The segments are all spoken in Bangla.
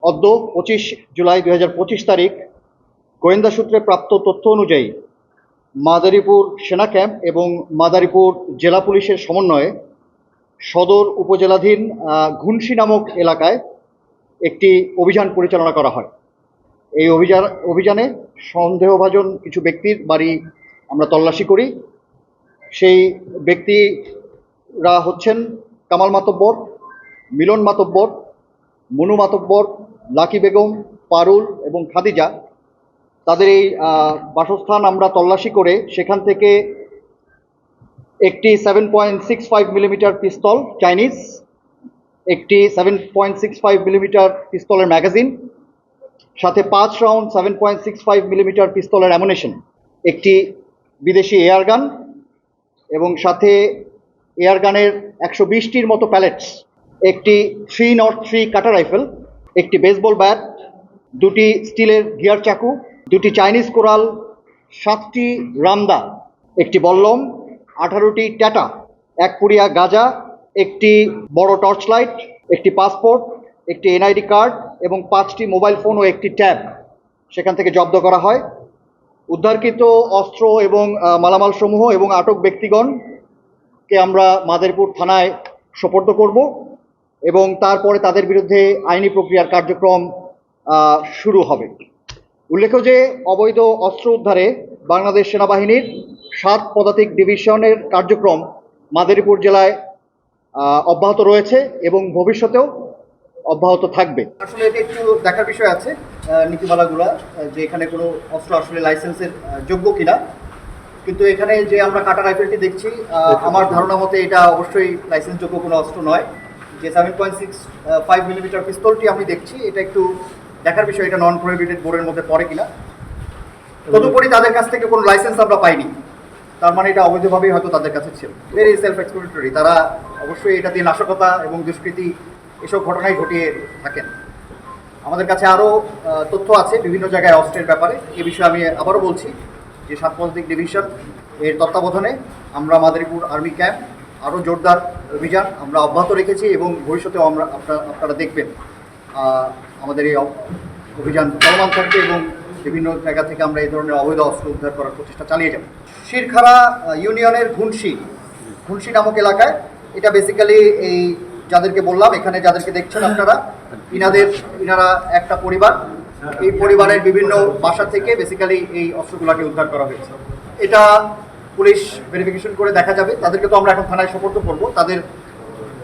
অদ্য 25 জুলাই 2025 তারিখ গোয়েন্দা সূত্রে প্রাপ্ত তথ্য অনুযায়ী মাদারীপুর সেনা ক্যাম্প এবং মাদারীপুর জেলা পুলিশের সমন্বয়ে সদর উপজেলাধীন ঘুনশি নামক এলাকায় একটি অভিযান পরিচালনা করা হয়। এই অভিযানে সন্দেহভাজন কিছু ব্যক্তির বাড়ি আমরা তল্লাশি করি। সেই ব্যক্তিরা হচ্ছেন কামাল মাতব্বর, মিলন মাতব্বর, মনু মাতব্বর, লাকি বেগম, পারুল এবং খাদিজা। তাদের এই বাসস্থান আমরা তল্লাশি করে সেখান থেকে একটি 7.65 মিলিমিটার পিস্তল চাইনিজ, একটি 7.65 মিলিমিটার পিস্তলের ম্যাগাজিন, সাথে 5 রাউন্ড 7.65 মিলিমিটার পিস্তলের অ্যামুনেশন, একটি বিদেশি এয়ারগান এবং সাথে এয়ারগানের 120টির মতো প্যালেটস, একটি 303 কাটা রাইফেল, একটি বেসবল ব্যাট, দুটি স্টিলের গিয়ার চাকু, দুটি চাইনিজ কোরাল, 7টি রামদা, একটি বল্লম, 18টি ট্যাটা, 1 পুড়িয়া গাঁজা, একটি বড় টর্চ লাইট, একটি পাসপোর্ট, একটি এনআইডি কার্ড এবং 5টি মোবাইল ফোন ও একটি ট্যাব সেখান থেকে জব্দ করা হয়। উদ্ধারকৃত অস্ত্র এবং মালামাল সমূহ এবং আটক ব্যক্তিগণকে আমরা মাদারীপুর থানায় সোপর্দ করব এবং তারপরে তাদের বিরুদ্ধে আইনি প্রক্রিয়ার কার্যক্রম শুরু হবে। উল্লেখ্য যে অবৈধ অস্ত্র উদ্ধারে বাংলাদেশ সেনাবাহিনীর 7 পদাতিক ডিভিশনের কার্যক্রম মাদারীপুর জেলায় অব্যাহত রয়েছে এবং ভবিষ্যতেও অব্যাহত থাকবে। আসলে এটা একটু দেখার বিষয় আছে নীতিমালাগুলো, যে এখানে কোনো অস্ত্র আসলে লাইসেন্সের যোগ্য কিনা। কিন্তু এখানে যে আমরা কাটা রাইফেলটি দেখছি, আমার ধারণা মতে এটা অবশ্যই লাইসেন্সযোগ্য কোনো অস্ত্র নয়। যে 7.65 মিলিমিটার পিস্তলটি আমি দেখছি, এটা একটু দেখার বিষয়, এটা নন প্রহিবিটেড বোর্ডের মধ্যে পড়ে কিনা। তদুপরি তাদের কাছ থেকে কোনো লাইসেন্স আমরা পাইনি, তার মানে এটা অবৈধভাবেই হয়তো তাদের কাছে ছিল। ভেরি সেলফ এক্সপ্লেনেটরি, তারা অবশ্যই এটা দিয়ে নাশকতা এবং দুষ্কৃতি এসব ঘটনাই ঘটিয়ে থাকেন। আমাদের কাছে আরও তথ্য আছে বিভিন্ন জায়গায় অস্ত্রের ব্যাপারে। এ বিষয়ে আমি আবারও বলছি যে 7 পদাতিক ডিভিশন এর তত্ত্বাবধানে আমরা মাদারীপুর আর্মি ক্যাম্প আরও জোরদার অভিযান আমরা অব্যাহত রেখেছি এবং ভবিষ্যতেও আপনারা দেখবেন আমাদের এই অভিযান চলমান থাকবে এবং বিভিন্ন জায়গা থেকে আমরা এই ধরনের অবৈধ অস্ত্র উদ্ধার করার প্রচেষ্টা চালিয়ে যাব। শিরখাড়া ইউনিয়নের ঘুনশি নামক এলাকায়, এটা বেসিক্যালি এই যাদেরকে বললাম, এখানে যাদেরকে দেখছেন আপনারা, ইনারা একটা পরিবার। এই পরিবারের বিভিন্ন বাসা থেকে বেসিক্যালি এই অস্ত্রগুলোকে উদ্ধার করা হয়েছে। এটা পুলিশ ভেরিফিকেশন করে দেখা যাবে। তাদেরকে তো আমরা এখন থানায় সোপর্দ করব। তাদের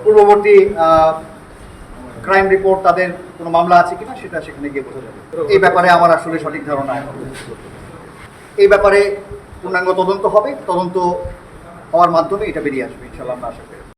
পূর্ববর্তী ক্রাইম রিপোর্ট, তাদের কোনো মামলা আছে কিনা সেটা সেখানে গিয়ে বোঝা যাবে। এই ব্যাপারে আমার আসলে সঠিক ধারণা, এই ব্যাপারে পূর্ণাঙ্গ তদন্ত হবে। তদন্ত হওয়ার মাধ্যমে এটা বেরিয়ে আসবে ইনশাআল্লাহ, আমরা আশা করি।